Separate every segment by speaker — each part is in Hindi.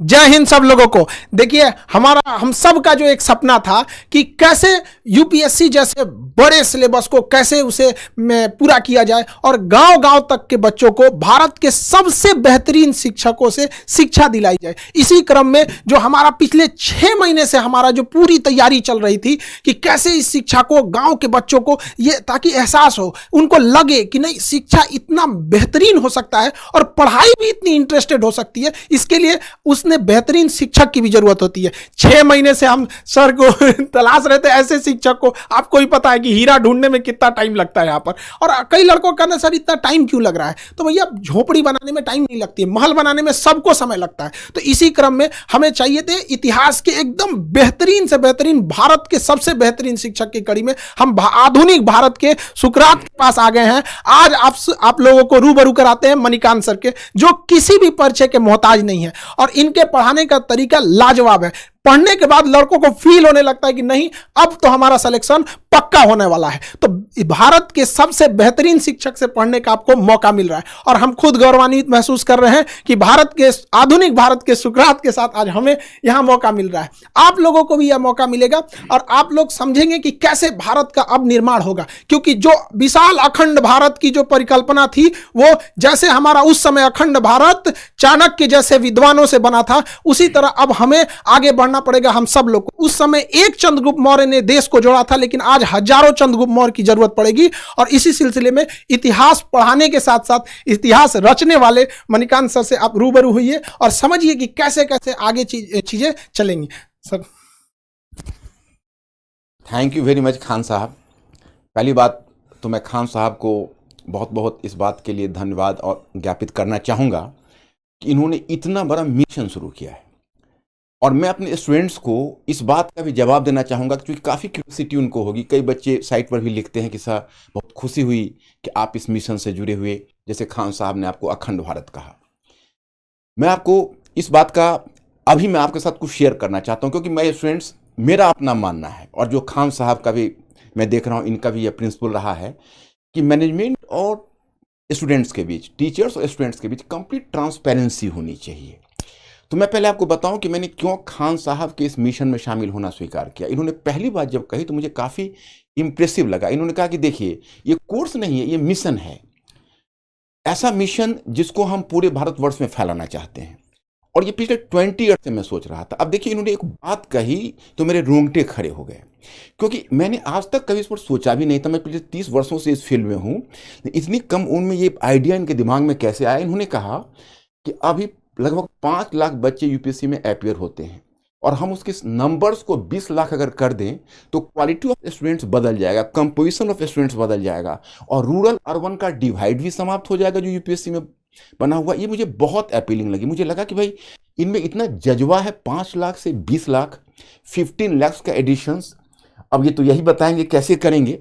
Speaker 1: जय हिंद सब लोगों को। देखिए, हमारा हम सब का जो एक सपना था कि कैसे यूपीएससी जैसे बड़े सिलेबस को कैसे उसे में पूरा किया जाए और गांव गांव तक के बच्चों को भारत के सबसे बेहतरीन शिक्षकों से शिक्षा दिलाई जाए। इसी क्रम में जो हमारा पिछले 6 महीने से हमारा जो पूरी तैयारी चल रही थी कि कैसे इस शिक्षा को गांव के बच्चों को ये ताकि एहसास हो, उनको लगे कि नहीं, शिक्षा इतना बेहतरीन हो सकता है और पढ़ाई भी इतनी इंटरेस्टेड हो सकती है। इसके लिए उसने बेहतरीन शिक्षक की भी जरूरत होती है। 6 महीने से हम सर को तलाश रहे थे ऐसे शिक्षक को। आपको ही पता है कि हीरा ढूंढने में कितना टाइम लगता है यहाँ पर। और कई लड़कों का ना, सर इतना टाइम क्यों लग रहा है? तो भैया, झोपड़ी बनाने में टाइम नहीं लगती है, महल बनाने में सबको समय लगता है। तो इसी क्रम में हमें चाहिए थे इतिहास के एकदम बेहतरीन से बेहतरीन, भारत के सबसे बेहतरीन शिक्षक की कड़ी में हम आधुनिक भारत के सुकरात के पास आ गए हैं। आज आप लोगों को रूबरू कराते हैं मणिकांत सर के, जो किसी भी परिचय के मोहताज नहीं है और इनके पढ़ाने का तरीका लाजवाब है। पढ़ने के बाद लड़कों को फील होने लगता है कि नहीं, अब तो हमारा सिलेक्शन पक्का होने वाला है। तो भारत के सबसे बेहतरीन शिक्षक से पढ़ने का आपको मौका मिल रहा है और हम खुद गौरवान्वित महसूस कर रहे हैं कि आधुनिक भारत के सुकरात के साथ आज हमें यहां मौका मिल रहा है। आप लोगों को भी यह मौका मिलेगा और आप लोग समझेंगे कि कैसे भारत का अब निर्माण होगा। क्योंकि जो विशाल अखंड भारत की जो परिकल्पना थी, वो जैसे हमारा उस समय अखंड भारत चाणक्य जैसे विद्वानों से बना था, उसी तरह अब हमें आगे बढ़ना पड़ेगा हम सब लोग को। उस समय एक चंद्रगुप्त मौर्य ने देश को जोड़ा था, लेकिन आज हजारों चंद्रगुप्त मौर्य की जरूरत पड़ेगी। और इसी सिलसिले में इतिहास पढ़ाने के साथ साथ इतिहास रचने वाले मणिकांत सर से आप रूबरू हुइए और समझिए कि कैसे कैसे आगे चीजें चलेंगी। Sir,
Speaker 2: thank you very much Khan साहब। पहली बात तो मैं खान साहब को बहुत बहुत इस बात के लिए धन्यवाद और ज्ञापित करना चाहूँगा कि इन्होंने इतना बड़ा मिशन शुरू किया है। और मैं अपने स्टूडेंट्स को इस बात का भी जवाब देना चाहूँगा, क्योंकि काफ़ी क्यूरियोसिटी उनको होगी। कई बच्चे साइट पर भी लिखते हैं कि सर बहुत खुशी हुई कि आप इस मिशन से जुड़े हुए, जैसे खान साहब ने आपको अखंड भारत कहा। मैं आपको इस बात का अभी मैं आपके साथ कुछ शेयर करना चाहता हूँ, क्योंकि मैं स्टूडेंट्स, मेरा अपना मानना है और जो खान साहब का भी मैं देख रहा हूँ, इनका भी यह प्रिंसिपल रहा है कि मैनेजमेंट और स्टूडेंट्स के बीच, टीचर्स और स्टूडेंट्स के बीच कंप्लीट ट्रांसपेरेंसी होनी चाहिए। तो मैं पहले आपको बताऊं कि मैंने क्यों खान साहब के इस मिशन में शामिल होना स्वीकार किया। इन्होंने पहली बात जब कही तो मुझे काफ़ी इम्प्रेसिव लगा। इन्होंने कहा कि देखिए, ये कोर्स नहीं है, ये मिशन है। ऐसा मिशन जिसको हम पूरे भारतवर्ष में फैलाना चाहते हैं। और ये पिछले 20 ईयर से मैं सोच रहा था। अब देखिए, इन्होंने एक बात कही तो मेरे रोंगटे खड़े हो गए, क्योंकि मैंने आज तक कभी इस पर सोचा भी नहीं था। मैं पिछले 30 वर्षों से इस फील्ड में हूँ। इतनी कम उम्र में ये आइडिया इनके दिमाग में कैसे आया? इन्होंने कहा कि अभी लगभग 5 लाख बच्चे यूपीएससी में अपियर होते हैं और हम उसके नंबर्स को 20 लाख अगर कर दें तो क्वालिटी ऑफ स्टूडेंट्स बदल जाएगा, कंपोजिशन ऑफ स्टूडेंट्स बदल जाएगा और रूरल अर्बन का डिवाइड भी समाप्त हो जाएगा जो यूपीएससी में बना हुआ। ये मुझे बहुत अपीलिंग लगी। मुझे लगा कि भाई, इनमें इतना जज्बा है। 5 लाख से 20 लाख, 15 लाख का एडिशंस। अब ये तो यही बताएंगे कैसे करेंगे,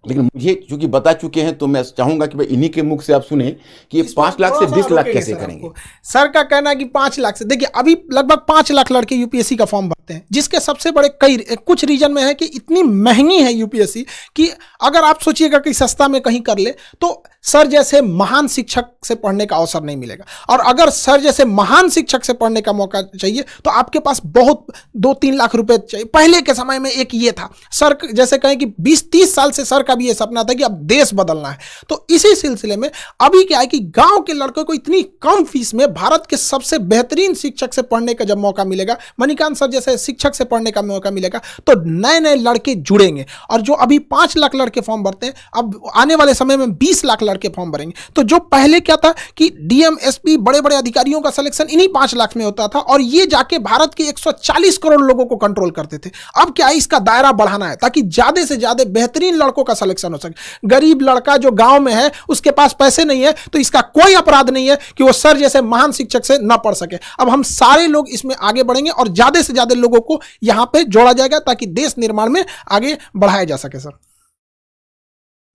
Speaker 2: लेकिन मुझे चूंकि बता चुके हैं तो मैं चाहूंगा कि भाई इन्हीं के मुख से आप सुने कि ये 5 लाख से 20 लाख कैसे करेंगे।
Speaker 1: सर का कहना है कि 5 लाख से, देखिए अभी लगभग 5 लाख लड़के यूपीएससी का फॉर्म भरते हैं, जिसके सबसे बड़े कुछ रीजन में है कि इतनी महंगी है यूपीएससी कि अगर आप सोचिएगा कि सस्ता में कहीं कर ले तो सर जैसे महान शिक्षक से पढ़ने का अवसर नहीं मिलेगा। और अगर सर जैसे महान शिक्षक से पढ़ने का मौका चाहिए तो आपके पास बहुत 2-3 लाख रुपए चाहिए। पहले के समय में एक ये था, सर जैसे कहें कि 20-30 साल से सर का भी ये सपना था कि अब देश बदलना है। तो इसी सिलसिले में अभी क्या है कि गांव के लड़कों को इतनी कम फीस में भारत के सबसे बेहतरीन शिक्षक से पढ़ने का जब मौका मिलेगा, मणिकांत सर जैसे शिक्षक से पढ़ने का मौका मिलेगा, तो नए नए लड़के जुड़ेंगे। और जो अभी 5 लाख लड़के फॉर्म भरते हैं, अब आने वाले समय में 20 लाख लड़के फॉर्म भरेंगे। तो जो पहले क्या था कि डीएम, एसपी, बड़े बड़े अधिकारियों का सिलेक्शन इन्हीं 5 लाख में होता था और ये जाके भारत के 140 करोड़ लोगों को कंट्रोल करते थे। अब क्या है, इसका दायरा बढ़ाना है ताकि ज्यादा से ज्यादा बेहतरीन लड़कों का सिलेक्शन हो सके। गरीब लड़का जो गांव में है, उसके पास पैसे नहीं है, तो इसका कोई अपराध नहीं है कि वो सर जैसे महान शिक्षक से न पढ़ सके। अब हम सारे लोग इसमें आगे बढ़ेंगे और ज्यादा से ज्यादा लोगों को यहां पे जोड़ा जाएगा ताकि देश निर्माण में आगे बढ़ाया जा सके। Sir,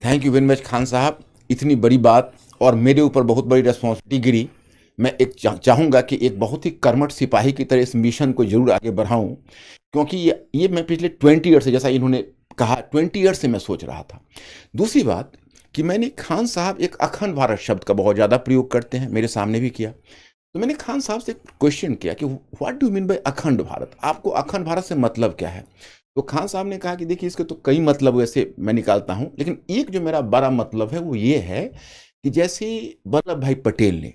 Speaker 2: thank you very much Khan साहब। इतनी बड़ी बात और मेरे ऊपर बहुत बड़ी रिस्पॉन्सिबिलिटी गिरी। मैं एक चाहूँगा कि एक बहुत ही कर्मठ सिपाही की तरह इस मिशन को जरूर आगे बढ़ाऊं, क्योंकि ये मैं पिछले 20 ईयर से, जैसा इन्होंने कहा, 20 ईयर से मैं सोच रहा था। दूसरी बात कि मैंने, खान साहब एक अखंड भारत शब्द का बहुत ज़्यादा प्रयोग करते हैं, मेरे सामने भी किया। तो मैंने खान साहब से क्वेश्चन किया कि व्हाट डू मीन बाय अखंड भारत, आपको अखंड भारत से मतलब क्या है। तो खान साहब ने कहा कि देखिए इसके तो कई मतलब वैसे मैं निकालता हूं, लेकिन एक जो मेरा बड़ा मतलब है वो ये है कि जैसे वल्लभ भाई पटेल ने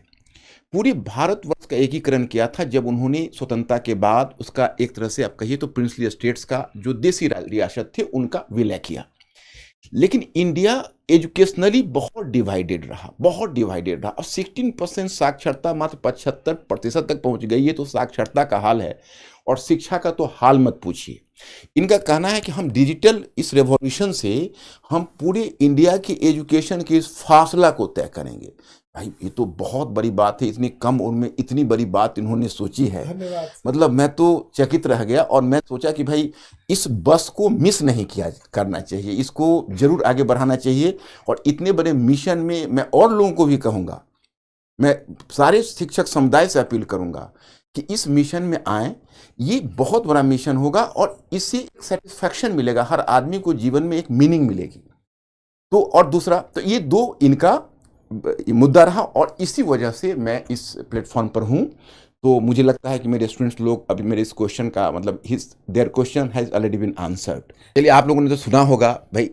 Speaker 2: पूरे भारतवर्ष का एकीकरण किया था जब उन्होंने स्वतंत्रता के बाद उसका एक तरह से आप कहिए तो प्रिंसली स्टेट्स का जो देसी रियासत थे उनका विलय किया। लेकिन इंडिया एजुकेशनली बहुत डिवाइडेड रहा, बहुत डिवाइडेड रहा, और 16% साक्षरता मात्र 75% तक पहुंच गई। ये तो साक्षरता का हाल है, और शिक्षा का तो हाल मत पूछिए। इनका कहना है कि हम डिजिटल इस रेवोल्यूशन से हम पूरे इंडिया की एजुकेशन के इस फासला को तय करेंगे। भाई ये तो बहुत बड़ी बात है, इतनी कम उम्र में इतनी बड़ी बात इन्होंने सोची है। मतलब मैं तो चकित रह गया, और मैं सोचा कि भाई इस बस को मिस नहीं किया करना चाहिए, इसको जरूर आगे बढ़ाना चाहिए। और इतने बड़े मिशन में मैं और लोगों को भी कहूँगा, मैं सारे शिक्षक समुदाय से अपील करूँगा कि इस मिशन में आए। ये बहुत बड़ा मिशन होगा और इससे सेटिस्फैक्शन मिलेगा, हर आदमी को जीवन में एक मीनिंग मिलेगी। तो और दूसरा तो ये दो इनका मुद्दा रहा, और इसी वजह से मैं इस प्लेटफॉर्म पर हूँ। तो मुझे लगता है कि मेरे स्टूडेंट्स लोग अभी मेरे इस क्वेश्चन का मतलब their question has already been answered. चलिए, आप लोगों ने तो सुना होगा भाई,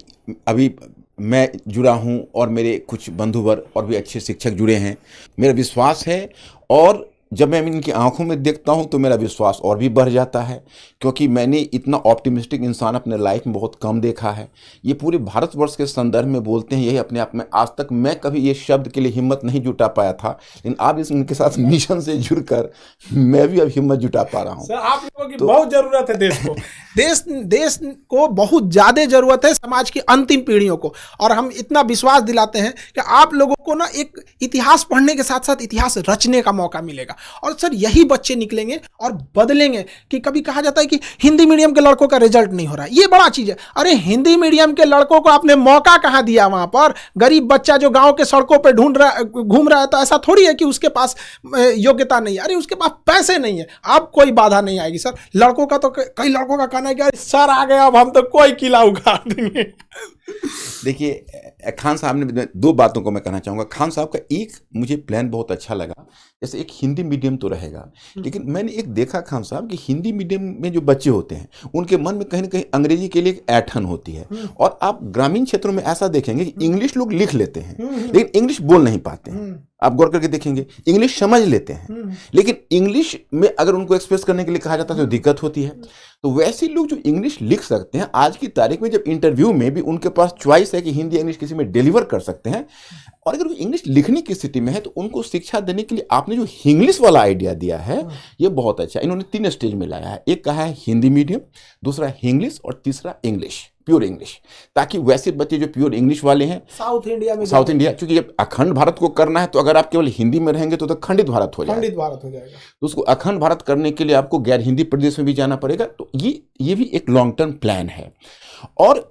Speaker 2: अभी मैं जुड़ा हूँ और मेरे कुछ बंधुवर और भी अच्छे शिक्षक जुड़े हैं। मेरा विश्वास है, और जब मैं इनकी आंखों में देखता हूं तो मेरा विश्वास और भी बढ़ जाता है, क्योंकि मैंने इतना ऑप्टिमिस्टिक इंसान अपने लाइफ में बहुत कम देखा है। ये पूरे भारतवर्ष के संदर्भ में बोलते हैं, यही अपने आप में आज तक मैं कभी ये शब्द के लिए हिम्मत नहीं जुटा पाया था, लेकिन आप इनके साथ मिशन से जुड़कर मैं भी अब हिम्मत जुटा पा रहा हूँ।
Speaker 1: सर, आप लोगों की बहुत जरूरत है देश को। देश को बहुत ज्यादा जरूरत है, समाज की अंतिम पीढ़ियों को। और हम इतना विश्वास दिलाते हैं कि आप लोगों को ना एक इतिहास पढ़ने के साथ साथ इतिहास रचने का मौका मिलेगा। और सर, यही बच्चे निकलेंगे और बदलेंगे। कि कभी कहा जाता है कि हिंदी मीडियम के लड़कों का रिजल्ट नहीं हो रहा है, ये बड़ा चीज है। अरे हिंदी मीडियम के लड़कों को आपने मौका कहां दिया? वहां पर गरीब बच्चा जो गांव के सड़कों पे घूम रहा है, तो ऐसा थोड़ी है कि उसके पास योग्यता नहीं है। अरे उसके पास पैसे नहीं है, अब कोई बाधा नहीं आएगी। सर, लड़कों का तो कई लड़कों का कहना है कि सर आ गया, अब हम तो कोई किला उखाड़ देंगे।
Speaker 2: देखिए, खान साहब ने दो बातों को मैं कहना चाहूँगा। खान साहब का एक मुझे प्लान बहुत अच्छा लगा, जैसे एक हिंदी मीडियम तो रहेगा, लेकिन मैंने एक देखा खान साहब कि हिंदी मीडियम में जो बच्चे होते हैं उनके मन में कहीं ना कहीं अंग्रेजी के लिए एक ऐंठन होती है। और आप ग्रामीण क्षेत्रों में ऐसा देखेंगे कि इंग्लिश लोग लिख लेते हैं लेकिन इंग्लिश बोल नहीं पाते हैं। आप गौर करके देखेंगे, इंग्लिश समझ लेते हैं लेकिन इंग्लिश में अगर उनको एक्सप्रेस करने के लिए कहा जाता है तो दिक्कत होती है। तो वैसे लोग जो इंग्लिश लिख सकते हैं, आज की तारीख में जब इंटरव्यू में भी उनके पास चॉइस है कि हिंदी इंग्लिश किसी में डिलीवर कर सकते हैं, और अगर वो इंग्लिश लिखने की स्थिति में है तो उनको शिक्षा देने के लिए आपने जो इंग्लिश वाला आइडिया दिया है ये बहुत अच्छा। इन्होंने 3 स्टेज में लाया है, एक कहा है हिंदी मीडियम, दूसरा इंग्लिश, और तीसरा इंग्लिश, प्योर इंग्लिश, ताकि वैसे बच्चे जो प्योर इंग्लिश वाले हैं साउथ इंडिया, क्योंकि जब अखंड भारत को करना है तो अगर आप केवल हिंदी में रहेंगे तो खंडित भारत हो जाएगा। तो उसको अखंड भारत करने के लिए आपको गैर हिंदी प्रदेश में भी जाना पड़ेगा। तो ये भी एक लॉन्ग टर्म प्लान है। और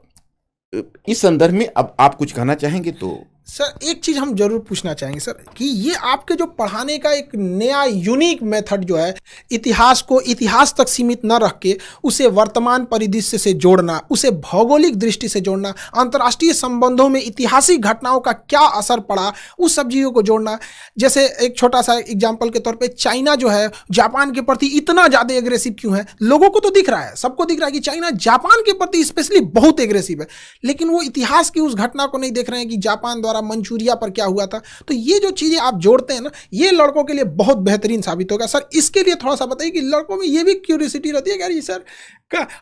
Speaker 2: इस संदर्भ में अब आप कुछ कहना चाहेंगे? तो
Speaker 1: सर, एक चीज हम जरूर पूछना चाहेंगे सर, कि ये आपके जो पढ़ाने का एक नया यूनिक मेथड जो है, इतिहास को इतिहास तक सीमित न रख के उसे वर्तमान परिदृश्य से जोड़ना, उसे भौगोलिक दृष्टि से जोड़ना, अंतर्राष्ट्रीय संबंधों में ऐतिहासिक घटनाओं का क्या असर पड़ा उस सब चीज़ों को जोड़ना। जैसे एक छोटा सा एग्जाम्पल के तौर पर, चाइना जो है जापान के प्रति इतना ज़्यादा एग्रेसिव क्यों है? लोगों को तो दिख रहा है, सबको दिख रहा है कि चाइना जापान के प्रति स्पेशली बहुत एग्रेसिव है, लेकिन वो इतिहास की उस घटना को नहीं देख रहे हैं कि जापान द्वारा मंचूरिया पर क्या हुआ था। तो ये जो चीजें आप जोड़ते हैं ना, ये लड़कों के लिए बहुत बेहतरीन साबित होगा। सर, इसके लिए थोड़ा सा बताइए कि लड़कों में ये भी क्यूरियोसिटी रहती है कि सर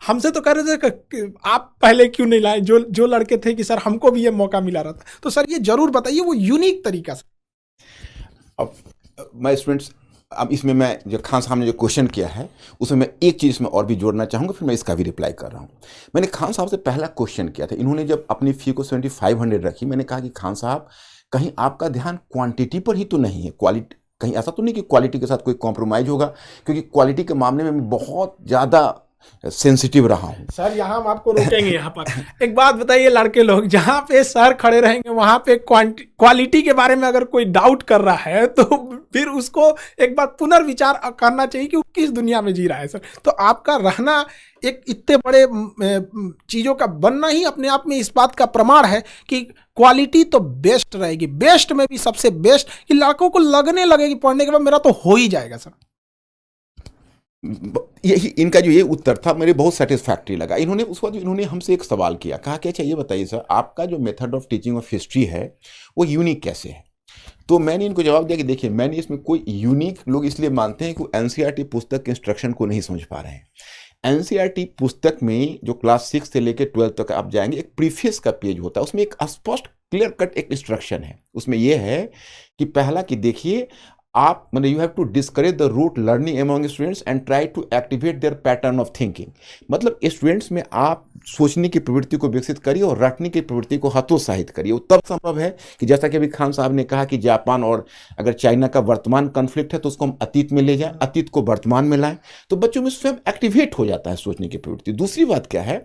Speaker 1: हमसे तो कह रहे थे कि आप पहले क्यों नहीं लाए, जो लड़के थे कि सर हमको भी ये मौका मिला रहा था। तो सर ये जरूर बताइए वो यूनिक तरीका से।
Speaker 2: अब माय स्टूडेंट्स, अब इसमें मैं जो खान साहब ने जो क्वेश्चन किया है उसमें मैं एक चीज़ इसमें और भी जोड़ना चाहूँगा, फिर मैं इसका भी रिप्लाई कर रहा हूँ। मैंने खान साहब से पहला क्वेश्चन किया था, इन्होंने जब अपनी फ़ी को 7500 रखी, मैंने कहा कि खान साहब कहीं आपका ध्यान क्वांटिटी पर ही तो नहीं है, क्वालिटी, कहीं ऐसा तो नहीं कि क्वालिटी के साथ कोई कॉम्प्रोमाइज़ होगा? क्योंकि क्वालिटी के मामले में मैं बहुत ज़्यादा सेंसिटिव रहा हूँ।
Speaker 1: सर, यहाँ हम आपको रोकेंगे। यहाँ पर एक बात बताइए, लड़के लोग जहाँ पे सर खड़े रहेंगे वहाँ पे क्वालिटी के बारे में अगर कोई डाउट कर रहा है तो फिर उसको एक बार पुनर्विचार करना चाहिए कि वो किस दुनिया में जी रहा है सर। तो आपका रहना एक इतने बड़े चीज़ों का बनना ही अपने आप में इस बात का प्रमाण है कि क्वालिटी तो बेस्ट रहेगी, बेस्ट में भी सबसे बेस्ट, कि लड़कों को लगने लगेगी पढ़ने के बाद मेरा तो हो ही जाएगा सर।
Speaker 2: यही इनका जो ये उत्तर था मेरे बहुत सेटिस्फैक्ट्री लगा। इन्होंने उस वक्त इन्होंने हमसे एक सवाल किया, कहा कि अच्छा ये बताइए सर, आपका जो method of teaching of history है वो यूनिक कैसे है? तो मैंने इनको जवाब दिया कि देखिए, मैंने इसमें कोई यूनिक, लोग इसलिए मानते हैं कि एनसीईआरटी पुस्तक के इंस्ट्रक्शन को नहीं समझ पा रहे हैं। एनसीईआरटी पुस्तक में जो क्लास 6 से लेकर 12 तक आप जाएंगे, एक प्रीफेस का पेज होता है, उसमें एक स्पष्ट क्लियर कट एक इंस्ट्रक्शन है। उसमें यह है कि पहला कि देखिए, आप मतलब you have to discourage the rote learning among students and try to activate their pattern of thinking. मतलब स्टूडेंट्स में आप सोचने की प्रवृत्ति को विकसित करिए और रटने की प्रवृत्ति को हतोत्साहित करिए। वो तब संभव है कि जैसा कि अभी खान साहब ने कहा कि जापान और अगर चाइना का वर्तमान कन्फ्लिक्ट है तो उसको हम अतीत में ले जाएं, अतीत को वर्तमान में लाएं, तो बच्चों में स्वयं एक्टिवेट हो जाता है सोचने की प्रवृत्ति। दूसरी बात क्या है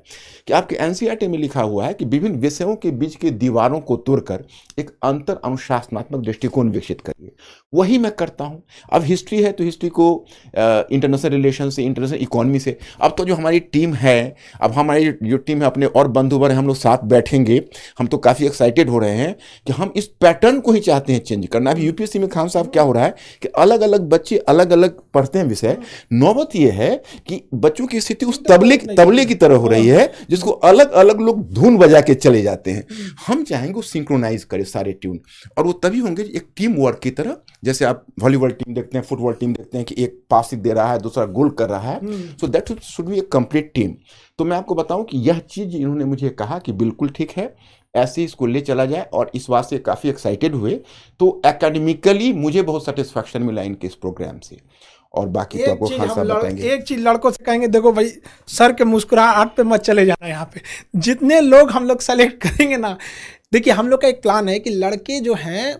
Speaker 2: कि आपके एनसीईआरटी में लिखा हुआ है कि विभिन्न विषयों के बीच की दीवारों को तोड़कर एक अंतर अनुशासनात्मक दृष्टिकोण विकसित करिए। वही मैं करता हूं। अब हिस्ट्री है तो हिस्ट्री को इंटरनेशनल रिलेशन से, इंटरनेशनल इकोनॉमी से, अब तो जो हमारी टीम है, अब हमारी जो टीम है अपने और बंधुवर हैं, हम लोग साथ बैठेंगे, हम तो काफ़ी एक्साइटेड हो रहे हैं कि हम इस पैटर्न को ही चाहते हैं चेंज करना। अभी यूपीएससी में खान साहब क्या हो रहा है कि अलग अलग बच्चे अलग अलग पढ़ते हैं विषय। नौबत ये है कि बच्चों की स्थिति उस तबले की तरह हो रही है जिसको अलग अलग लोग धुन बजा के चले जाते हैं। हम चाहेंगे वो सिंक्रोनाइज करे सारे ट्यून, और वो तभी होंगे एक टीम वर्क की तरह। जैसे आप वॉलीबॉल टीम देखते हैं, फुटबॉल टीम देखते हैं कि एक पास दे रहा है, दूसरा गोल कर रहा है, so that should be A complete team. तो मैं आपको बताऊं कि यह चीज इन्होंने मुझे कहा कि बिल्कुल ठीक है, ऐसे इसको ले चला जाए, और इस बात से काफी एक्साइटेड हुए। तो एकेडमिकली मुझे बहुत सेटिस्फैक्शन मिला इनके इस प्रोग्राम से। और बाकी तो आपको खान साहब बताएंगे।
Speaker 1: एक चीज लड़कों से कहेंगे, देखो भाई सर के मुस्कुराहट पे मत चले जाना। यहाँ पे जितने लोग हम लोग सेलेक्ट करेंगे ना, देखिए हम लोग का एक प्लान है कि लड़के जो हैं,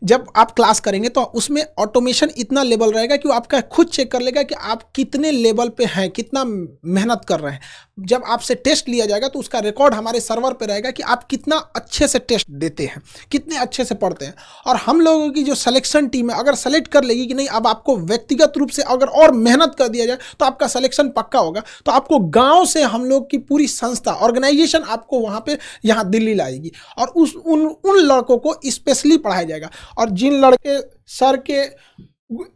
Speaker 1: जब आप क्लास करेंगे तो उसमें ऑटोमेशन इतना लेवल रहेगा कि वो आपका खुद चेक कर लेगा कि आप कितने लेवल पे हैं, कितना मेहनत कर रहे हैं। जब आपसे टेस्ट लिया जाएगा तो उसका रिकॉर्ड हमारे सर्वर पे रहेगा कि आप कितना अच्छे से टेस्ट देते हैं, कितने अच्छे से पढ़ते हैं। और हम लोगों की जो सिलेक्शन टीम है अगर सेलेक्ट कर लेगी कि नहीं, अब आपको व्यक्तिगत रूप से अगर और मेहनत कर दिया जाए तो आपका सिलेक्शन पक्का होगा। तो आपको गाँव से हम लोग की पूरी संस्था, ऑर्गेनाइजेशन आपको वहाँ पर यहाँ दिल्ली लाएगी, और उन लड़कों को स्पेशली पढ़ाया जाएगा। और जिन लड़के सर के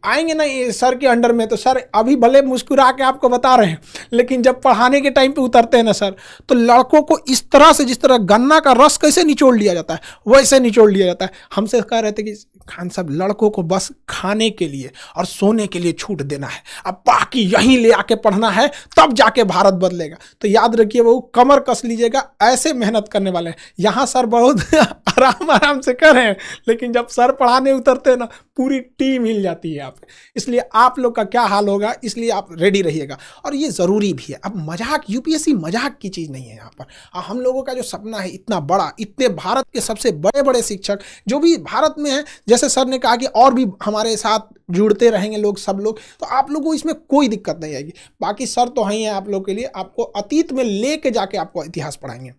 Speaker 1: आएंगे ना ये सर के अंडर में, तो सर अभी भले मुस्कुरा के आपको बता रहे हैं, लेकिन जब पढ़ाने के टाइम पे उतरते हैं ना सर, तो लड़कों को इस तरह से, जिस तरह गन्ना का रस कैसे निचोड़ लिया जाता है वैसे निचोड़ लिया जाता है। हमसे कह रहे थे कि खान साहब लड़कों को बस खाने के लिए और सोने के लिए छूट देना है, अब बाकी यहीं ले आके पढ़ना है, तब जाके भारत बदलेगा। तो याद रखिए वो कमर कस लीजिएगा, ऐसे मेहनत करने वाले हैं। यहाँ सर बहुत आराम से कर रहे हैं, लेकिन जब सर पढ़ाने उतरते हैं ना, पूरी टीम हिल जाती है यहाँ पे। इसलिए आप लोग का क्या हाल होगा, इसलिए आप रेडी रहिएगा। और ये ज़रूरी भी है। अब मजाक, यूपीएससी मजाक की चीज़ नहीं है यहाँ पर। हम लोगों का जो सपना है इतना बड़ा, इतने भारत के सबसे बड़े बड़े शिक्षक जो भी भारत में हैं, जैसे सर ने कहा कि और भी हमारे साथ जुड़ते रहेंगे लोग, सब लोग, तो आप लोगों को इसमें कोई दिक्कत नहीं आएगी। बाकी सर तो हैं आप लोग के लिए, आपको अतीत में लेके जाके आपको इतिहास पढ़ाएंगे।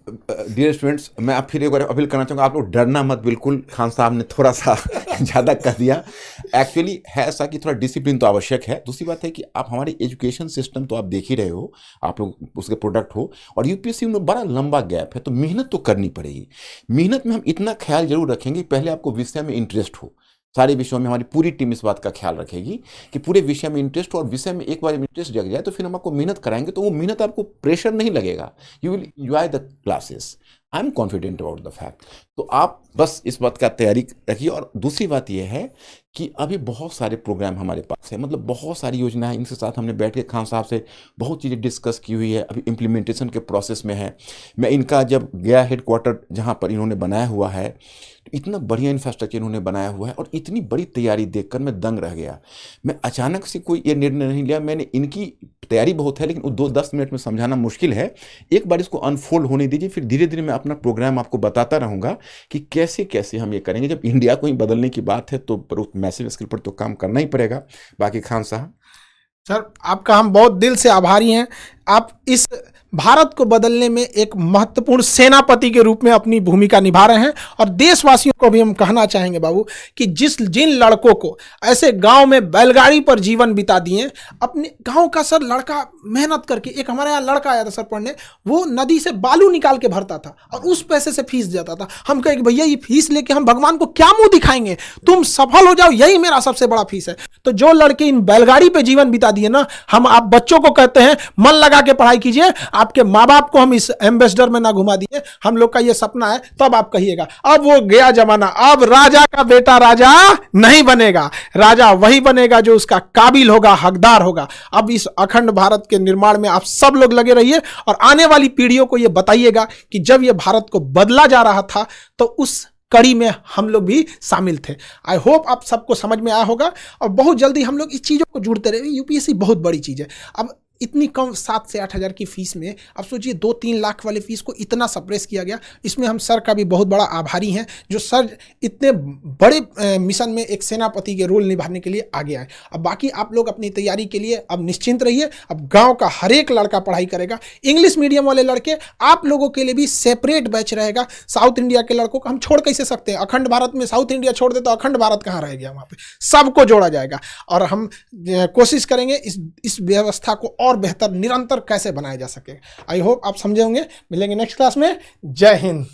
Speaker 2: डियर स्टूडेंट्स, मैं आप फिर एक बार अपील करना चाहूँगा, आप लोग डरना मत बिल्कुल। खान साहब ने थोड़ा सा ज़्यादा कर दिया। एक्चुअली है ऐसा कि थोड़ा डिसिप्लिन तो आवश्यक है। दूसरी बात है कि आप हमारे एजुकेशन सिस्टम तो आप देख ही रहे हो, आप लोग उसके प्रोडक्ट हो, और यूपीएससी में बड़ा लंबा गैप है, तो मेहनत तो करनी पड़ेगी। मेहनत में हम इतना ख्याल जरूर रखेंगे, पहले आपको विषय में इंटरेस्ट हो। सारे विषयों में हमारी पूरी टीम इस बात का ख्याल रखेगी कि पूरे विषय में इंटरेस्ट हो, और विषय में एक बार इंटरेस्ट जग जाए तो फिर हम आपको मेहनत कराएंगे, तो वो मेहनत आपको प्रेशर नहीं लगेगा। You will enjoy the classes. I am confident about the fact. तो आप बस इस बात का तैयारी रखिए। और दूसरी बात यह है कि अभी बहुत सारे प्रोग्राम हमारे पास है, मतलब बहुत सारी योजना है। इनके साथ हमने बैठ के खान साहब से बहुत चीज़ें डिस्कस की हुई है, अभी इम्प्लीमेंटेशन के प्रोसेस में है। मैं इनका जब गया हेडक्वार्टर जहाँ पर इन्होंने बनाया हुआ है, तो इतना बढ़िया इंफ्रास्ट्रक्चर इन्होंने बनाया हुआ है, और इतनी बड़ी तैयारी देखकर मैं दंग रह गया। मैं अचानक से कोई ये निर्णय नहीं लिया, मैंने इनकी तैयारी बहुत है, लेकिन वो 2-10 मिनट में समझाना मुश्किल है। एक बार इसको अनफोल्ड होने दीजिए, फिर धीरे धीरे मैं अपना प्रोग्राम आपको बताता रहूँगा कि कैसे कैसे हम ये करेंगे। जब इंडिया को ही बदलने की बात है तो मैसिव स्केल पर तो काम करना ही पड़ेगा। बाकी खान साहब।
Speaker 1: सर आपका हम बहुत दिल से आभारी हैं। आप इस भारत को बदलने में एक महत्वपूर्ण सेनापति के रूप में अपनी भूमिका निभा रहे हैं। और देशवासियों को भी हम कहना चाहेंगे बाबू कि जिन लड़कों को ऐसे गांव में बैलगाड़ी पर जीवन बिता दिए, अपने गांव का सर लड़का मेहनत करके, एक हमारे यहाँ लड़का आया था सर पढ़ने, वो नदी से बालू निकाल के भरता था और उस पैसे से फीस देता था। हम कहे कि भैया ये फीस लेके हम भगवान को क्या मुंह दिखाएंगे, तुम सफल हो जाओ, यही मेरा सबसे बड़ा फीस है। तो जो लड़के इन बैलगाड़ी पे जीवन बिता दिए ना, हम आप बच्चों को कहते हैं मन लगा के पढ़ाई कीजिए, आपके माँ बाप को हम इस एम्बेसडर में ना घुमा दिए, हम लोग का ये सपना है, तब आप कहिएगा। अब वो गया जमाना, अब राजा का बेटा राजा नहीं बनेगा, राजा वही बनेगा जो उसका काबिल होगा, हकदार होगा। अब इस अखंड भारत के निर्माण में आप सब लोग लगे रहिए और आने वाली पीढ़ियों को ये बताइएगा कि जब ये भारत को बदला जा रहा था तो उस कड़ी में हम लोग भी शामिल थे। आई होप आप सबको समझ में आया होगा और बहुत जल्दी हम लोग इस चीज़ों को जुड़ते रहे। यूपीएससी बहुत बड़ी चीज़ है। अब इतनी कम 7 से 8 हज़ार की फीस में अब सोचिए 2-3 लाख वाले फीस को इतना सप्रेस किया गया। इसमें हम सर का भी बहुत बड़ा आभारी हैं, जो सर इतने बड़े मिशन में एक सेनापति के रोल निभाने के लिए आगे आए। अब बाकी आप लोग अपनी तैयारी के लिए अब निश्चिंत रहिए। अब गांव का हर एक लड़का पढ़ाई करेगा। इंग्लिश मीडियम वाले लड़के, आप लोगों के लिए भी सेपरेट बैच रहेगा। साउथ इंडिया के लड़कों को हम छोड़ कैसे सकते हैं? अखंड भारत में साउथ इंडिया छोड़ दे तो अखंड भारत कहाँ रह गया? वहाँ पे सबको जोड़ा जाएगा और हम कोशिश करेंगे इस व्यवस्था को और बेहतर निरंतर कैसे बनाया जा सके। आई होप आप समझे होंगे। मिलेंगे नेक्स्ट क्लास में। जय हिंद।